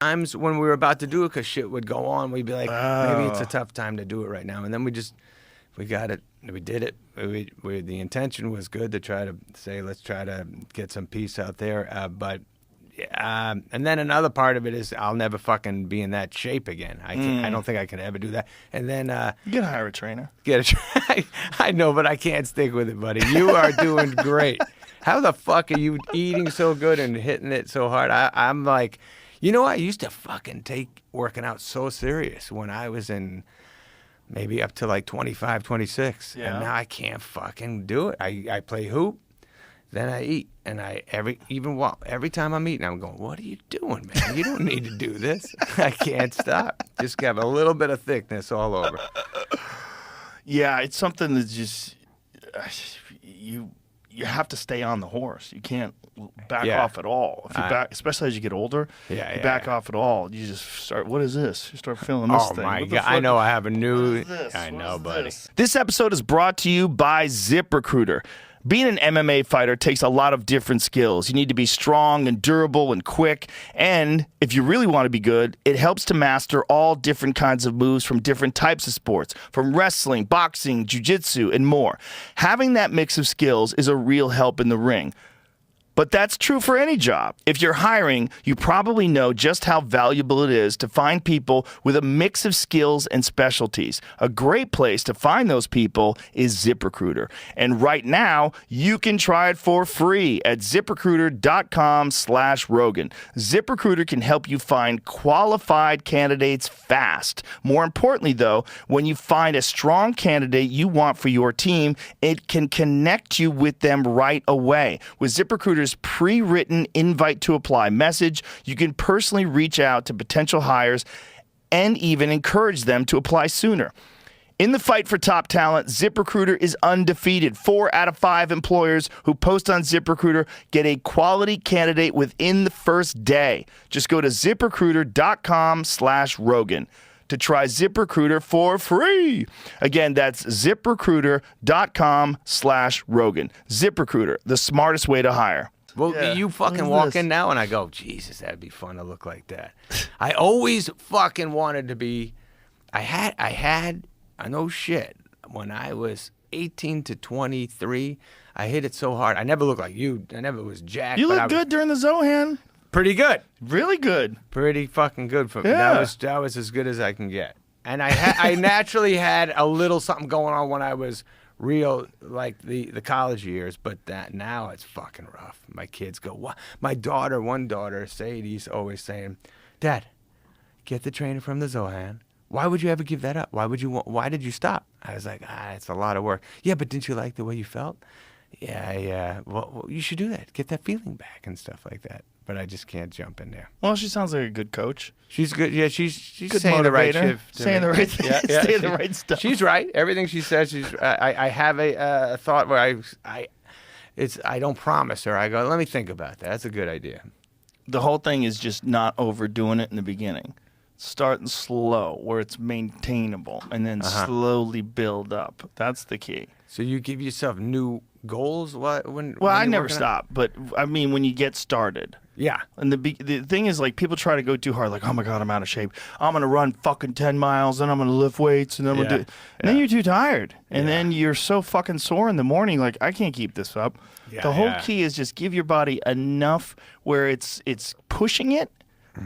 times when we were about to do it, because shit would go on, we'd be like, maybe it's a tough time to do it right now. And then we got it, we did it. The intention was good to try to say, let's try to get some peace out there. And then another part of it is I'll never fucking be in that shape again. I don't think I can ever do that. And then you can hire a trainer. I know, but I can't stick with it, buddy. You are doing great. How the fuck are you eating so good and hitting it so hard? I'm like, you know, I used to fucking take working out so serious when I was in maybe up to like 25, 26. Yeah. And now I can't fucking do it. I play hoop. Then I eat, and every time I'm eating, I'm going, what are you doing, man? You don't need to do this. I can't stop. Just have a little bit of thickness all over. Yeah, it's something that just, you have to stay on the horse. You can't back off at all. If you especially as you get older, you back off at all. You just start, what is this? You start feeling this thing. Oh, my God. I know I have a new, I know, buddy. This episode is brought to you by ZipRecruiter. Being an MMA fighter takes a lot of different skills. You need to be strong and durable and quick. And if you really want to be good, it helps to master all different kinds of moves from different types of sports, from wrestling, boxing, jiu-jitsu, and more. Having that mix of skills is a real help in the ring. But that's true for any job. If you're hiring, you probably know just how valuable it is to find people with a mix of skills and specialties. A great place to find those people is ZipRecruiter. And right now, you can try it for free at ZipRecruiter.com/Rogan. ZipRecruiter can help you find qualified candidates fast. More importantly, though, when you find a strong candidate you want for your team, it can connect you with them right away. With ZipRecruiter's pre-written invite to apply message, you can personally reach out to potential hires and even encourage them to apply sooner. In the fight for top talent, ZipRecruiter is undefeated. 4 out of 5 employers who post on ZipRecruiter get a quality candidate within the first day. Just go to ZipRecruiter.com/Rogan to try ZipRecruiter for free. Again, that's ZipRecruiter.com/Rogan. ZipRecruiter, the smartest way to hire. Well, you fucking walk in now and I go, Jesus, that'd be fun to look like that. I always fucking wanted to be, I know shit, when I was 18 to 23, I hit it so hard. I never looked like you. I never was jacked. You look good during the Zohan. Pretty good. Really good. Pretty fucking good for me. That was as good as I can get. And I naturally had a little something going on when I was real, like the college years, but that now it's fucking rough. My kids go, what? One daughter, Sadie's always saying, Dad, get the trainer from the Zohan. Why would you ever give that up? Why did you stop? I was like, it's a lot of work. Yeah, but didn't you like the way you felt? Yeah. Well, you should do that. Get that feeling back and stuff like that. But I just can't jump in there. Well, she sounds like a good coach. She's good. Yeah, she's good saying motivator. The right shit. Saying the right thing. Saying the right stuff. She's right. Everything she says, I have a thought where I don't promise her. I go, let me think about that. That's a good idea. The whole thing is just not overdoing it in the beginning. Starting slow, where it's maintainable, and then slowly build up. That's the key. So you give yourself new goals? When I never stop, but I mean when you get started. Yeah. And the thing is, like, people try to go too hard, like, oh my God, I'm out of shape. I'm going to run fucking 10 miles, then I'm going to lift weights, and then I'm going to do it. And then you're too tired. And then you're so fucking sore in the morning, like, I can't keep this up. Yeah, the whole key is just give your body enough where it's pushing it,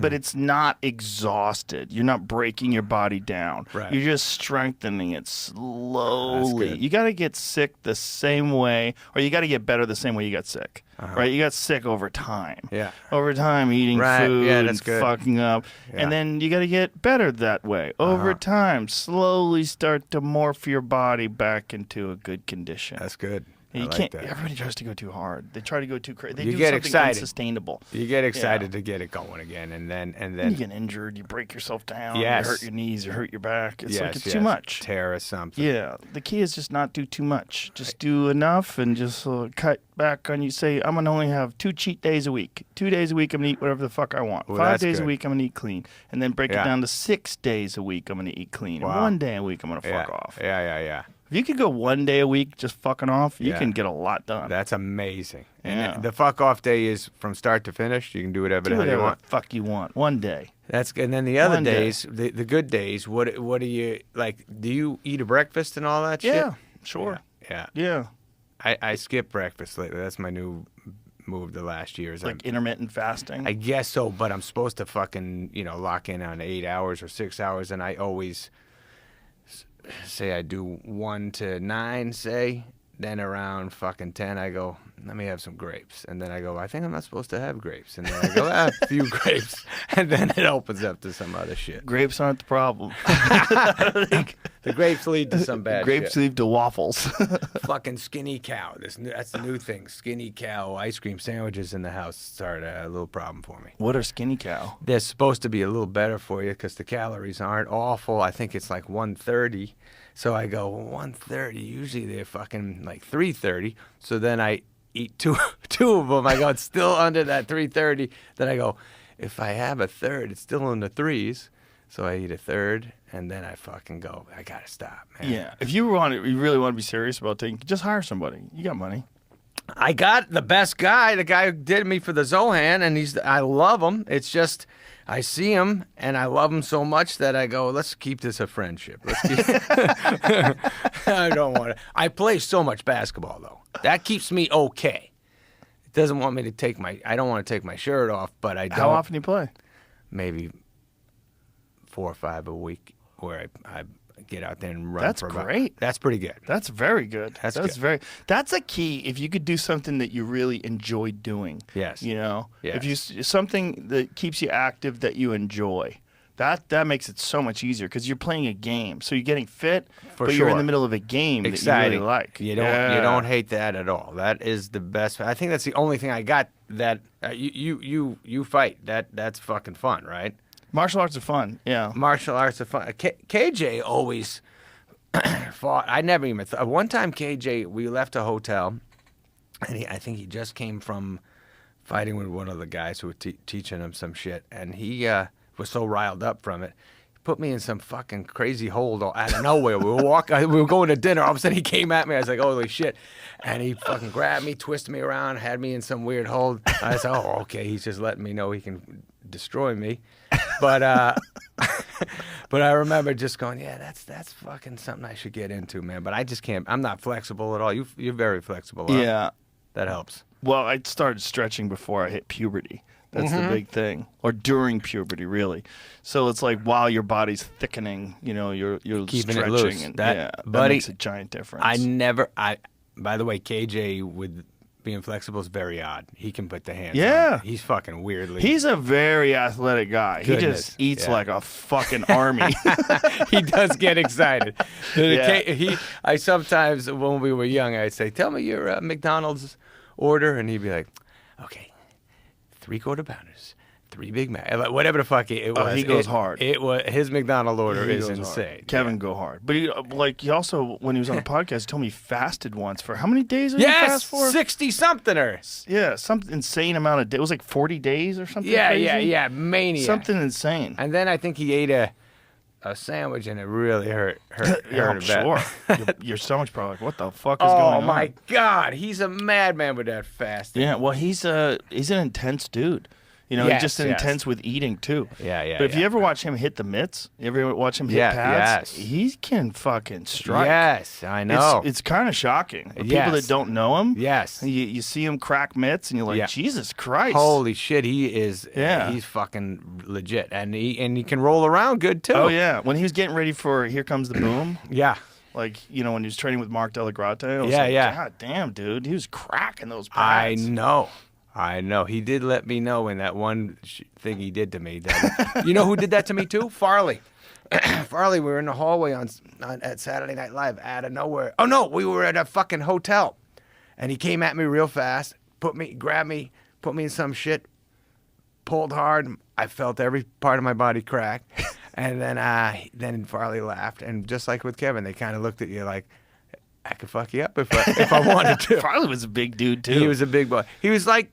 but it's not exhausted. You're not breaking your body down. Right. You're just strengthening it slowly. You got to get sick the same way, or you got to get better the same way you got sick. Right? You got sick over time. Yeah. Over time, eating food and fucking up. Yeah. And then you got to get better that way. Over time, slowly start to morph your body back into a good condition. That's good. You can't. That. Everybody tries to go too hard. They try to go too crazy. They do get something excited. Unsustainable. You get excited to get it going again, and then you get injured. You break yourself down. Yes. You hurt your knees. You hurt your back. It's like it's too much. Tear or something. Yeah. The key is just not do too much. Just do enough, and just cut back on. You say I'm gonna only have 2 cheat days a week. 2 days a week I'm gonna eat whatever the fuck I want. Well, 5 days a week I'm gonna eat clean, and then break it down to 6 days a week I'm gonna eat clean. Wow. And 1 day a week I'm gonna fuck off. Yeah. If you could go 1 day a week just fucking off, you can get a lot done. That's amazing. Yeah. And the fuck off day is from start to finish. You can do whatever the hell you want. The fuck you want. 1 day. That's good. And then the other One day. days, the good days, what do you like? Do you eat a breakfast and all that shit? Yeah, sure. Yeah. Yeah. I skip breakfast lately. That's my new move the last year. Is Like intermittent fasting. I guess so, but I'm supposed to fucking, lock in on 8 hours or 6 hours, and I always say I do 1 to 9, say. Then around fucking 10, I go, let me have some grapes. And then I go, I think I'm not supposed to have grapes. And then I go, a few grapes. And then it opens up to some other shit. Grapes aren't the problem. The grapes lead to some bad Grapes shit. lead to waffles. Fucking skinny cow. That's the new thing. Skinny cow ice cream sandwiches in the house started a little problem for me. What are skinny cow? They're supposed to be a little better for you because the calories aren't awful. I think it's like 130. So I go, 130. Usually they're fucking like 330. So then I eat two of them. I go, it's still under that 330. Then I go, if I have a third, it's still in the threes. So I eat a third, and then I fucking go, I gotta stop, man. Yeah. If you really want to be serious about taking, just hire somebody. You got money. I got the best guy, the guy who did me for the Zohan, and I love him. It's just I see him and I love him so much that I go, let's keep this a friendship. I don't want to. I play so much basketball though. That keeps me okay. It doesn't want me to I don't want to take my shirt off, but I don't. How often do you play? Maybe 4 or 5 a week where I get out there and run. That's for great. That's pretty good. That's very good. That's good. That's a key. If you could do something that you really enjoy doing. Yes. Yes. Yes. If you something that keeps you active that you enjoy. That makes it so much easier because you're playing a game. So you're getting fit, but you're in the middle of a game that you really like. You don't hate that at all. That is the best. I think that's the only thing I got that you fight. That's fucking fun, right? Martial arts are fun. Yeah. Martial arts are fun. KJ always fought. I never even thought. One time KJ, we left a hotel, and I think he just came from fighting with one of the guys who were teaching him some shit, and he was so riled up from it. He put me in some fucking crazy hold out of nowhere. We were going to dinner. All of a sudden he came at me. I was like, holy shit. And he fucking grabbed me, twisted me around, had me in some weird hold. I said, oh, okay. He's just letting me know he can destroy me. But but I remember just going, yeah, that's fucking something I should get into, man. But I just can't. I'm not flexible at all. You're very flexible. Huh? Yeah. That helps. Well, I started stretching before I hit puberty. That's the big thing. Or during puberty, really. So it's like while your body's thickening, you're Keeping stretching. it loose. And, That makes a giant difference. By the way, KJ with being flexible is very odd. He can put the hands Yeah. on. He's fucking weirdly. He's a very athletic guy. He Goodness. just eats Yeah. like a fucking army. He does get excited. I sometimes, when we were young, I'd say, tell me your McDonald's order. And he'd be like, okay, 3 quarter pounders, 3 Big Mac, whatever the fuck it was. Oh, he goes hard. It was his McDonald order He is goes insane. hard. Kevin go hard. But he also, when he was on the podcast, he told me he fasted once for how many days did he fast for? 60-something-er. Yeah, some insane amount of days. It was like 40 days or something crazy. Yeah, maniac. Something insane. And then I think he ate a sandwich and it really hurt Yeah, I'm a bit. sure. Your stomach's probably like, what the fuck is going on? Oh my God, he's a madman with that fasting. Yeah, well, he's an intense dude. He's just intense with eating too. Yeah. But if you ever watch him hit the mitts, you ever watch him hit pads, he can fucking strike. Yes, I know. It's kind of shocking. For Yes. people that don't know him, Yes. you see him crack mitts, and you're like, Yeah. Jesus Christ. Holy shit, he is. Yeah. He's fucking legit, and he can roll around good too. Oh yeah, when he was getting ready for Here Comes the Boom. Yeah. Like, when he was training with Mark Delagrate, I was Yeah, like, yeah. God damn, dude, he was cracking those I pads. know. He did let me know in that one thing he did to me. That, you know who did that to me too? Farley. Farley, we were in the hallway at Saturday Night Live out of nowhere. Oh, no, we were at a fucking hotel. And he came at me real fast, grabbed me, put me in some shit, pulled hard. I felt every part of my body crack. And then Farley laughed. And just like with Kevin, they kind of looked at you like, I could fuck you up if I wanted to. Farley was a big dude too. He was a big boy. He was like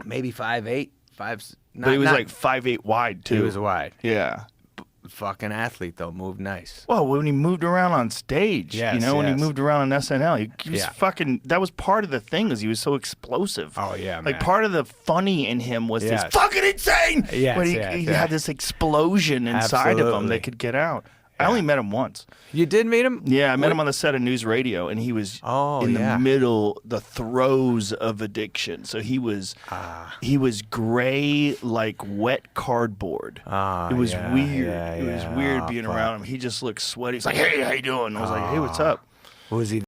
maybe 5'8", 5'9". But he was like 5'8" wide too. He was wide. Yeah. fucking athlete though. Moved nice. Well, when he moved around on stage, Yes, when he yes. moved around on SNL, he was Yeah. fucking. That was part of the thing, is he was so explosive. Oh, yeah, like man. part of the funny in him was this Yes. fucking insane. Yes, but he yes. had this explosion inside of him Absolutely. that could get out. I only met him once. You did meet him? Yeah, I met him on the set of News Radio, and he was in the middle, the throes of addiction. So he was gray like wet cardboard. It was weird. It was weird being around him. He just looked sweaty. He's like, "Hey, how you doing?" I was like, "Hey, what's up?" Was he